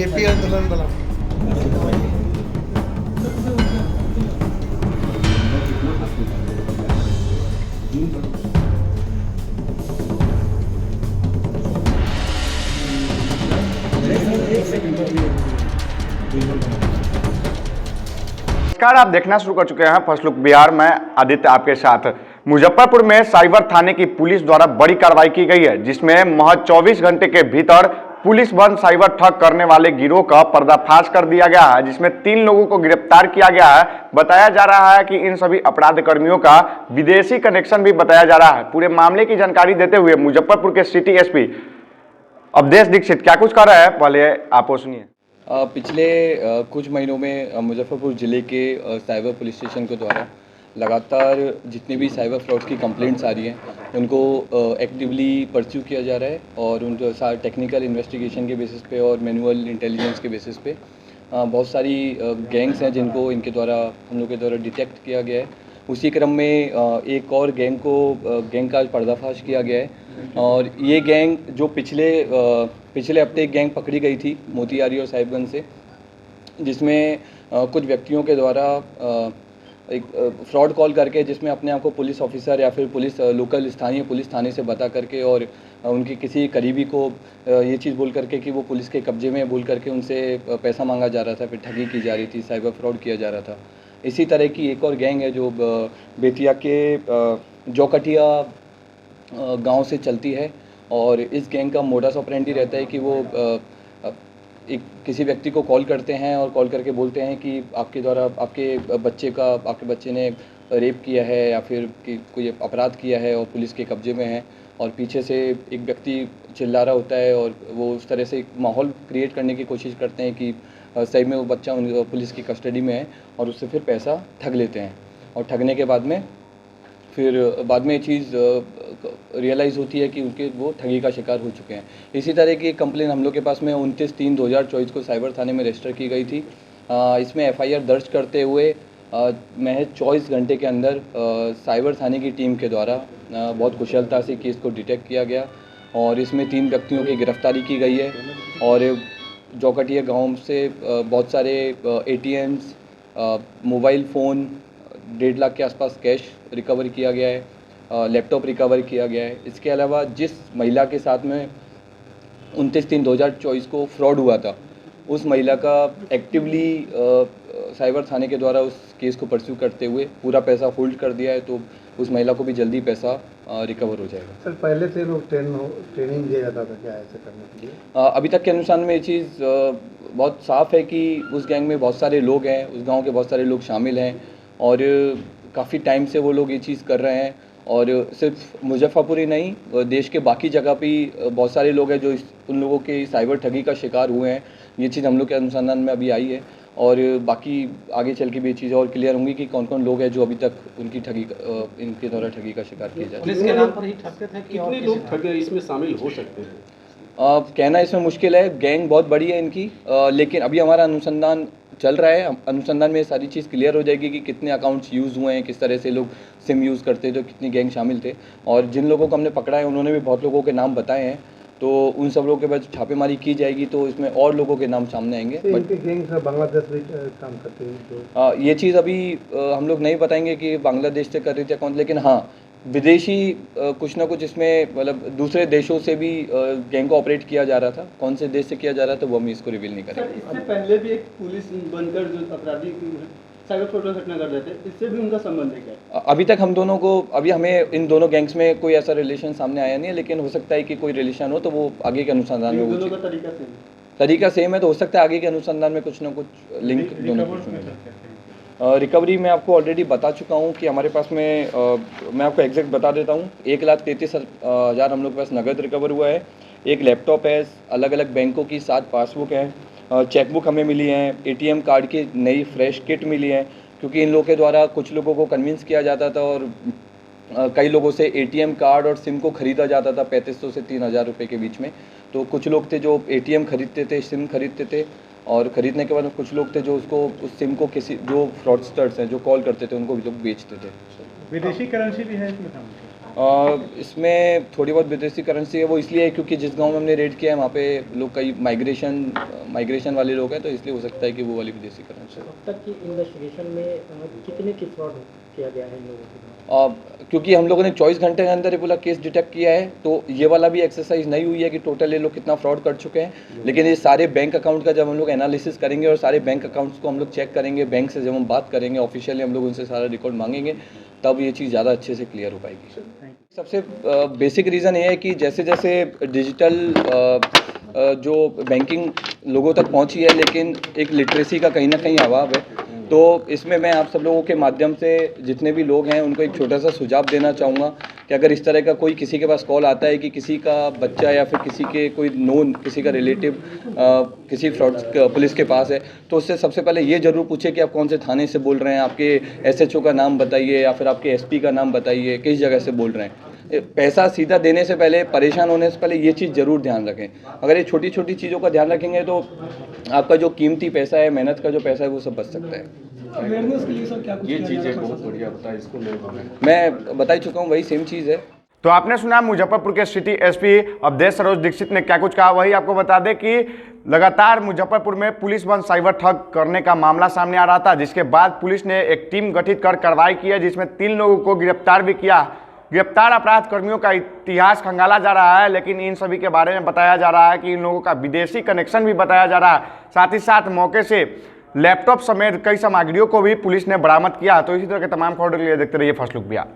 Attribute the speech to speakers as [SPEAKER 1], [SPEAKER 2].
[SPEAKER 1] JP आंदोलन बना।
[SPEAKER 2] नमस्कार, आप देखना शुरू कर चुके हैं फर्स्ट लुक बिहार में। आदित्य आपके साथ। मुजफ्फरपुर में साइबर थाने की पुलिस द्वारा बड़ी कार्रवाई की गई है, जिसमें महज 24 घंटे के भीतर पुलिस बंद साइबर ठग करने वाले गिरोह का पर्दाफाश कर दिया गया है, जिसमें 3 लोगों को गिरफ्तार किया गया है। बताया जा रहा है कि इन सभी अपराध कर्मियों का विदेशी कनेक्शन भी बताया जा रहा है। पूरे मामले की जानकारी देते हुए मुजफ्फरपुर के सिटी एसपी अवधेश दीक्षित क्या कुछ कर रहे हैं, पहले आप सुनिए।
[SPEAKER 3] पिछले कुछ महीनों में मुजफ्फरपुर ज़िले के साइबर पुलिस स्टेशन के द्वारा लगातार जितनी भी साइबर फ्रॉड की कंप्लेंट्स आ रही हैं उनको एक्टिवली परस्यू किया जा रहा है और उनको सारे टेक्निकल इन्वेस्टिगेशन के बेसिस पे और मैनुअल इंटेलिजेंस के बेसिस पे बहुत सारी गैंग्स हैं जिनको इनके द्वारा हम लोग के द्वारा डिटेक्ट किया गया है। उसी क्रम में एक और गैंग का पर्दाफाश किया गया है और ये गैंग जो पिछले हफ्ते एक गैंग पकड़ी गई थी मोतिहारी और साहिबगंज से, जिसमें कुछ व्यक्तियों के द्वारा एक फ्रॉड कॉल करके जिसमें अपने आप को पुलिस ऑफिसर या फिर लोकल स्थानीय पुलिस थाने से बता करके और उनकी किसी करीबी को ये चीज़ बोल करके कि वो पुलिस के कब्जे में बोल करके उनसे पैसा मांगा जा रहा था, फिर ठगी की जा रही थी, साइबर फ्रॉड किया जा रहा था। इसी तरह की एक और गैंग है जो बेतिया के जौकटिया गांव से चलती है और इस गैंग का मोडस ऑपरेंडी रहता है कि वो एक किसी व्यक्ति को कॉल करते हैं और कॉल करके बोलते हैं कि आपके द्वारा आपके बच्चे ने रेप किया है या फिर कि कोई अपराध किया है और पुलिस के कब्जे में है, और पीछे से एक व्यक्ति चिल्ला रहा होता है और वो उस तरह से एक माहौल क्रिएट करने की कोशिश करते हैं कि सही में वो बच्चा पुलिस की कस्टडी में है और उससे फिर पैसा ठग लेते हैं। और ठगने के बाद में ये चीज़ रियलाइज़ होती है कि वो ठगी का शिकार हो चुके हैं। इसी तरह की एक कंप्लेन हम लोग के पास में 29/3/2024 को साइबर थाने में रजिस्टर की गई थी। इसमें एफआईआर दर्ज करते हुए महज 24 घंटे के अंदर साइबर थाने की टीम के द्वारा बहुत कुशलता से केस को डिटेक्ट किया गया और इसमें 3 व्यक्तियों की गिरफ्तारी की गई है और जौकटिया गांव से बहुत सारे एटीएम्स, मोबाइल फ़ोन, 1.5 लाख के आसपास कैश रिकवर किया गया है, लैपटॉप रिकवर किया गया है। इसके अलावा जिस महिला के साथ में 29/3/2024 को फ्रॉड हुआ था, उस महिला का एक्टिवली साइबर थाने के द्वारा उस केस को परस्यू करते हुए पूरा पैसा होल्ड कर दिया है, तो उस महिला को भी जल्दी पैसा रिकवर हो जाएगा।
[SPEAKER 1] सर, पहले से लोग ट्रेनिंग दिया जाता था क्या ऐसे करने के लिए?
[SPEAKER 3] अभी तक के अनुसार में ये चीज़ बहुत साफ़ है कि उस गैंग में बहुत सारे लोग हैं, उस गांव के बहुत सारे लोग शामिल हैं और काफ़ी टाइम से वो लोग ये चीज़ कर रहे हैं और सिर्फ मुजफ्फरपुर ही नहीं, देश के बाकी जगह भी बहुत सारे लोग हैं जो उन लोगों के साइबर ठगी का शिकार हुए हैं। ये चीज़ हम लोग के अनुसंधान में अभी आई है और बाकी आगे चल के भी ये चीज़ और क्लियर होंगी कि कौन कौन लोग हैं जो अभी तक इनके द्वारा ठगी का शिकार किए जाते हैं।
[SPEAKER 4] पुलिस के नाम पर ही ठगते थे कि कितने लोग ठगे इसमें शामिल हो सकते हैं?
[SPEAKER 3] कहना इसमें मुश्किल है, गैंग बहुत बड़ी है इनकी, लेकिन अभी हमारा अनुसंधान चल रहा है। अनुसंधान में सारी चीज़ क्लियर हो जाएगी कि कितने अकाउंट्स यूज़ हुए हैं, किस तरह से लोग सिम यूज़ करते थे, कितनी गैंग शामिल थे और जिन लोगों को हमने पकड़ा है उन्होंने भी बहुत लोगों के नाम बताए हैं, तो उन सब लोगों के बाद छापेमारी की जाएगी तो इसमें और लोगों के नाम सामने आएंगे।
[SPEAKER 1] इनके गैंग बांग्लादेश में काम करते हैं
[SPEAKER 3] ये चीज़ अभी हम लोग नहीं बताएंगे कि बांग्लादेश से कर रही थी अकाउंट, लेकिन हाँ विदेशी कुछ ना कुछ इसमें मतलब दूसरे देशों से भी गैंग को ऑपरेट किया जा रहा था। कौन से देश से किया जा रहा था वो हम इसको रिवील नहीं करेंगे।
[SPEAKER 4] इससे पहले भी एक पुलिस बनकर जो अपराधी साइबर फ्रॉड का घटना कर रहे थे, इससे भी उनका संबंध है क्या?
[SPEAKER 3] अभी तक हमें इन दोनों गैंग्स में कोई ऐसा रिलेशन सामने आया नहीं है, लेकिन हो सकता है कि कोई रिलेशन हो तो वो आगे के अनुसंधान में
[SPEAKER 4] दोनों का
[SPEAKER 3] तरीका सेम है, तो हो सकता है आगे के अनुसंधान में कुछ ना कुछ लिंक दोनों रिकवरी मैं आपको ऑलरेडी बता चुका हूँ कि हमारे पास में मैं आपको एग्जैक्ट बता देता हूँ, 1,33,000 हम लोग के पास नगद रिकवर हुआ है, एक लैपटॉप है, अलग अलग बैंकों की 7 पासबुक हैं, चेकबुक हमें मिली हैं, एटीएम कार्ड की नई फ्रेश किट मिली है, क्योंकि इन लोगों के द्वारा कुछ लोगों को कन्विंस किया जाता था और कई लोगों से एटीएम कार्ड और सिम को ख़रीदा जाता था 3500 से 3,000 रुपये के बीच में। तो कुछ लोग थे जो एटीएम खरीदते थे, सिम खरीदते थे और ख़रीदने के बाद कुछ लोग थे जो उस सिम को किसी जो फ्रॉडस्टर्स हैं जो कॉल करते थे उनको भी लोग बेचते थे।
[SPEAKER 5] विदेशी करेंसी भी है इसमें?
[SPEAKER 3] इसमें थोड़ी बहुत विदेशी करेंसी है, वो इसलिए है क्योंकि जिस गांव में हमने रेड किया है वहाँ पे लोग कई माइग्रेशन वाले लोग हैं, तो इसलिए हो सकता है कि वो वाली विदेशी करेंसी।
[SPEAKER 5] अब तक की इन्वेस्टिगेशन में कितने की फ्रॉड किया गया है इन लोगों के?
[SPEAKER 3] क्योंकि हम लोगों ने 24 घंटे के अंदर ये वाला केस डिटेक्ट किया है, तो ये वाला भी एक्सरसाइज नहीं हुई है कि टोटल ये लोग कितना फ्रॉड कर चुके हैं, लेकिन ये सारे बैंक अकाउंट का जब हम लोग एनालिसिस करेंगे और सारे बैंक अकाउंट्स को हम लोग चेक करेंगे, बैंक से जब हम बात करेंगे ऑफिशियली, हम लोग उनसे सारा रिकॉर्ड मांगेंगे, तब ये चीज़ ज़्यादा अच्छे से क्लियर हो पाएगी। सबसे बेसिक रीज़न ये है कि जैसे जैसे डिजिटल जो बैंकिंग लोगों तक पहुंची है, लेकिन एक लिटरेसी का कहीं ना कहीं अभाव है, तो इसमें मैं आप सब लोगों के माध्यम से जितने भी लोग हैं उनको एक छोटा सा सुझाव देना चाहूँगा कि अगर इस तरह का कोई किसी के पास कॉल आता है कि किसी का बच्चा या फिर किसी के कोई नोन, किसी का रिलेटिव किसी फ्रॉड पुलिस के पास है, तो उससे सबसे पहले ये ज़रूर पूछे कि आप कौन से थाने से बोल रहे हैं, आपके SHO का नाम बताइए या फिर आपके SP का नाम बताइए, किस जगह से बोल रहे हैं। पैसा सीधा देने से पहले, परेशान होने से पहले ये चीज़ ज़रूर ध्यान रखें। अगर ये छोटी छोटी चीज़ों का ध्यान रखेंगे तो आपका जो कीमती पैसा है, मेहनत का जो पैसा है, वो सब बच सकता है।
[SPEAKER 4] अवेयरनेस के लिए सर क्या कुछ
[SPEAKER 3] ये
[SPEAKER 4] किया
[SPEAKER 3] चीज़
[SPEAKER 4] जा
[SPEAKER 3] है,
[SPEAKER 4] रहा है?
[SPEAKER 3] बहुत बढ़िया बताया इसको, मैं बता ही चुका हूँ, वही सेम चीज़ है।
[SPEAKER 2] तो आपने सुना मुजफ्फरपुर के सिटी SP अवधेश सरोज दीक्षित ने क्या कुछ कहा। वही आपको बता दें कि लगातार मुजफ्फरपुर में पुलिस बंद साइबर ठग करने का मामला सामने आ रहा था, जिसके बाद पुलिस ने एक टीम गठित कर कार्रवाई की है, जिसमें 3 लोगों को गिरफ्तार भी किया। गिरफ्तार अपराध कर्मियों का इतिहास खंगाला जा रहा है, लेकिन इन सभी के बारे में बताया जा रहा है कि इन लोगों का विदेशी कनेक्शन भी बताया जा रहा है। साथ ही साथ मौके से लैपटॉप समेत कई सामग्रियों को भी पुलिस ने बरामद किया। तो इसी तरह के तमाम खबरों के लिए देखते रहिए फर्स्ट लुक बिहार।